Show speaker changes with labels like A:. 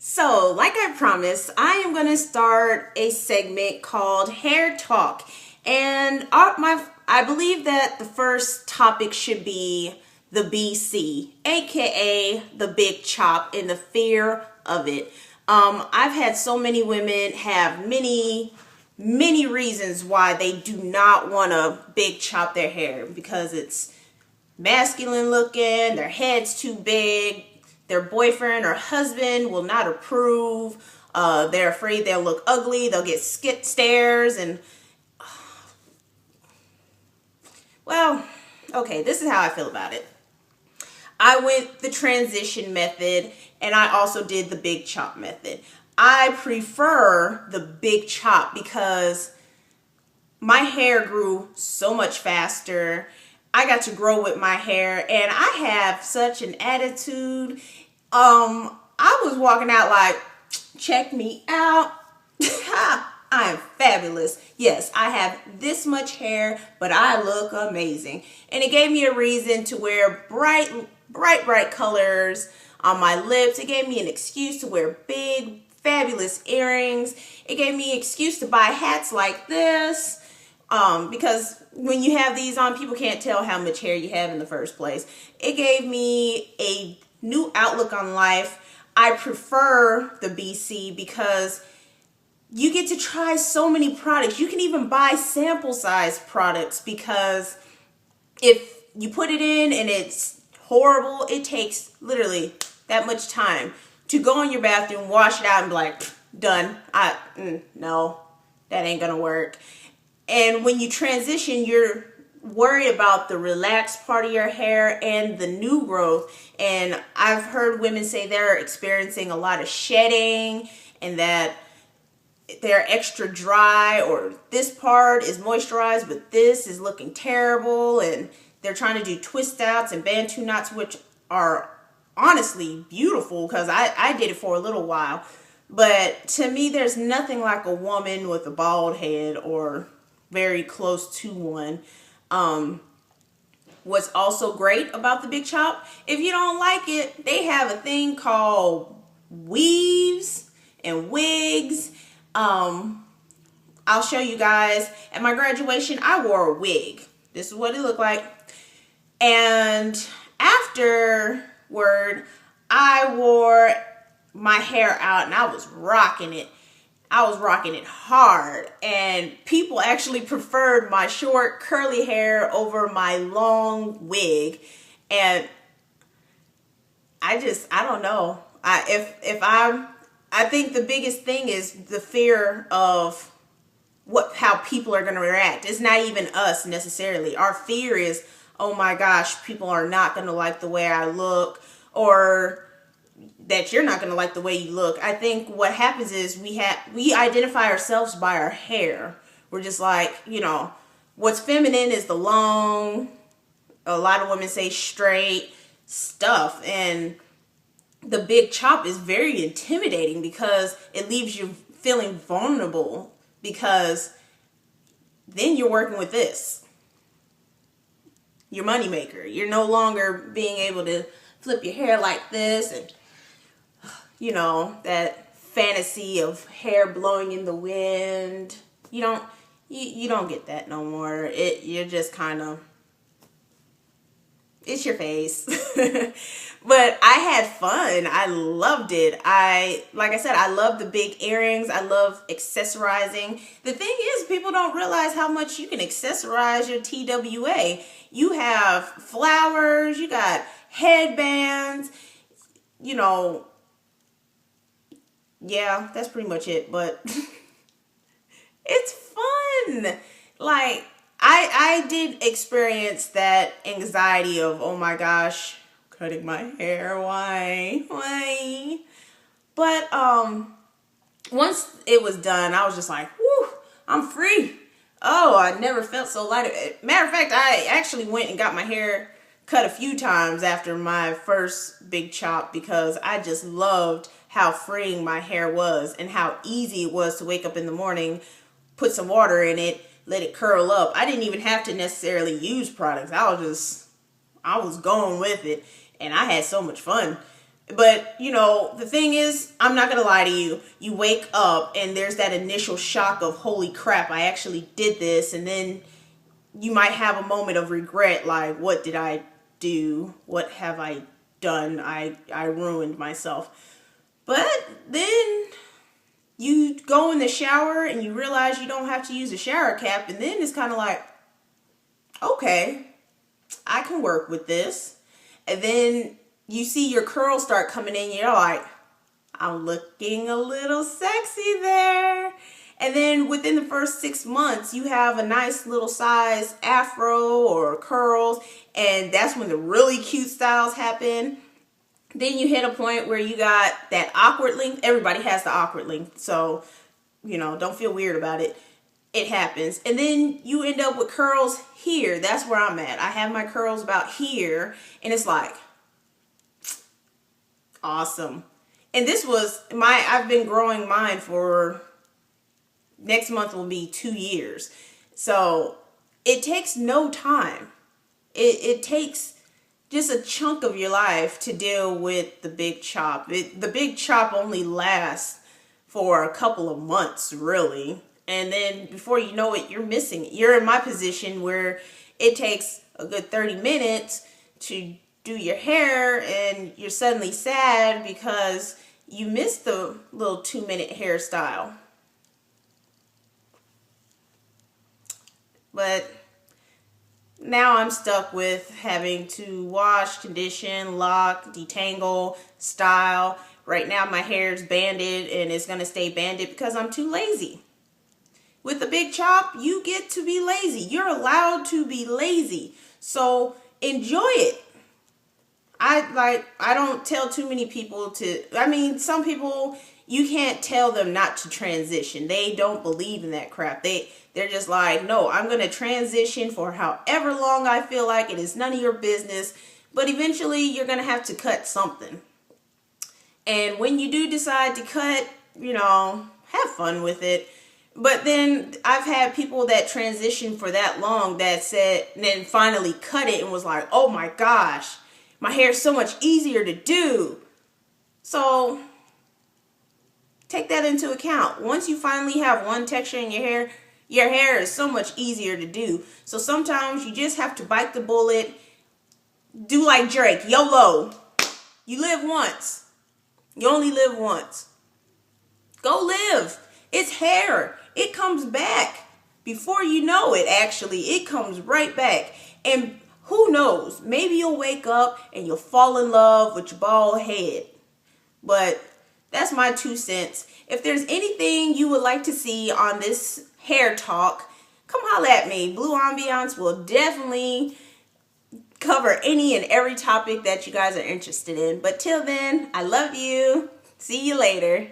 A: So, like I promised, I am going to start a segment called Hair Talk. And I believe that the first topic should be the BC, aka the big chop and the fear of it. I've had so many women have many reasons why they do not want to big chop their hair, because it's masculine looking, their head's too big, their boyfriend or husband will not approve, they're afraid they'll look ugly, they'll get skip stares, and well, okay, this is how I feel about it. I went the transition method, and I also did the big chop method. I prefer the big chop because my hair grew so much faster. I got to grow with my hair, and I have such an attitude. I was walking out like, check me out. I am fabulous. Yes, I have this much hair, but I look amazing. And it gave me a reason to wear bright colors on my lips. It gave me an excuse to wear big, fabulous earrings. It gave me an excuse to buy hats like this. Because when you have these on, people can't tell how much hair you have in the first place. It gave me a new outlook on life. I prefer the BC because you get to try so many products. You can even buy sample size products, because if you put it in and it's horrible, it takes literally that much time to go in your bathroom, wash it out, and be like, done. No, that ain't gonna work. And when you transition, you're worried about the relaxed part of your hair and the new growth. And I've heard women say they're experiencing a lot of shedding, and that they're extra dry, or this part is moisturized but this is looking terrible, and they're trying to do twist outs and bantu knots, which are honestly beautiful because I did it for a little while. But to me, there's nothing like a woman with a bald head or very close to one. What's also great about the big chop, if you don't like it, they have a thing called weaves and wigs. I'll show you guys. At my graduation, I wore a wig. This is what it looked like. And afterward, I wore my hair out and I was rocking it. I was rocking it hard, and people actually preferred my short curly hair over my long wig. And I don't know. I think the biggest thing is the fear of how people are going to react. It's not even us necessarily. Our fear is, oh my gosh, people are not going to like the way I look, or that you're not going to like the way you look. I think what happens is we identify ourselves by our hair. We're just like, what's feminine is the long, a lot of women say straight stuff, and the big chop is very intimidating because it leaves you feeling vulnerable, because then you're working with this, your moneymaker. You're no longer being able to flip your hair like this, and that fantasy of hair blowing in the wind. You don't get that no more. You're just kind of, it's your face. But I had fun. I loved it. Like I said, I love the big earrings. I love accessorizing. The thing is, people don't realize how much you can accessorize your TWA. You have flowers, you got headbands, yeah, that's pretty much it, but it's fun. Like, I did experience that anxiety of, oh my gosh, cutting my hair, why? But once it was done, I was just like, whew, I'm free. Oh, I never felt so light. Matter of fact, I actually went and got my hair cut a few times after my first big chop, because I just loved how freeing my hair was and how easy it was to wake up in the morning, put some water in it, let it curl up. I didn't even have to necessarily use products. I was going with it, and I had so much fun. But, you know, the thing is, I'm not going to lie to you. You wake up and there's that initial shock of, holy crap, I actually did this. And then you might have a moment of regret, like, what did I do? What have I done? I ruined myself. But then you go in the shower and you realize you don't have to use a shower cap. And then it's kind of like, okay, I can work with this. And then you see your curls start coming in. You're like, I'm looking a little sexy there. And then within the first 6 months, you have a nice little size afro or curls. And that's when the really cute styles happen. Then you hit a point where you got that awkward length. Everybody has the awkward length. So, you know, don't feel weird about it. It happens. And then you end up with curls here. That's where I'm at. I have my curls about here. And it's like, awesome. And this was I've been growing mine for, next month will be 2 years. So it takes no time. It takes just a chunk of your life to deal with the big chop. The big chop only lasts for a couple of months, really. And then before you know it, you're missing it. You're in my position where it takes a good 30 minutes to do your hair and you're suddenly sad because you missed the little 2-minute hairstyle. But now I'm stuck with having to wash, condition, lock, detangle, style. Right now my hair is banded and it's going to stay banded because I'm too lazy. With the big chop, you get to be lazy. You're allowed to be lazy. So enjoy it. I don't tell too many people to, some people, you can't tell them not to transition. They don't believe in that crap. They're just like, no, I'm going to transition for however long I feel like. It is none of your business. But eventually you're going to have to cut something. And when you do decide to cut, have fun with it. But then I've had people that transition for that long that said, and then finally cut it and was like, oh my gosh, my hair is so much easier to do. So take that into account. Once you finally have one texture in your hair is so much easier to do. So sometimes you just have to bite the bullet. Do like Drake, YOLO. You live once. You only live once. Go live. It's hair. It comes back. Before you know it, actually, it comes right back. And who knows? Maybe you'll wake up and you'll fall in love with your bald head. But that's my 2 cents. If there's anything you would like to see on this hair talk, come holla at me. BluAmbiance will definitely cover any and every topic that you guys are interested in. But till then, I love you. See you later.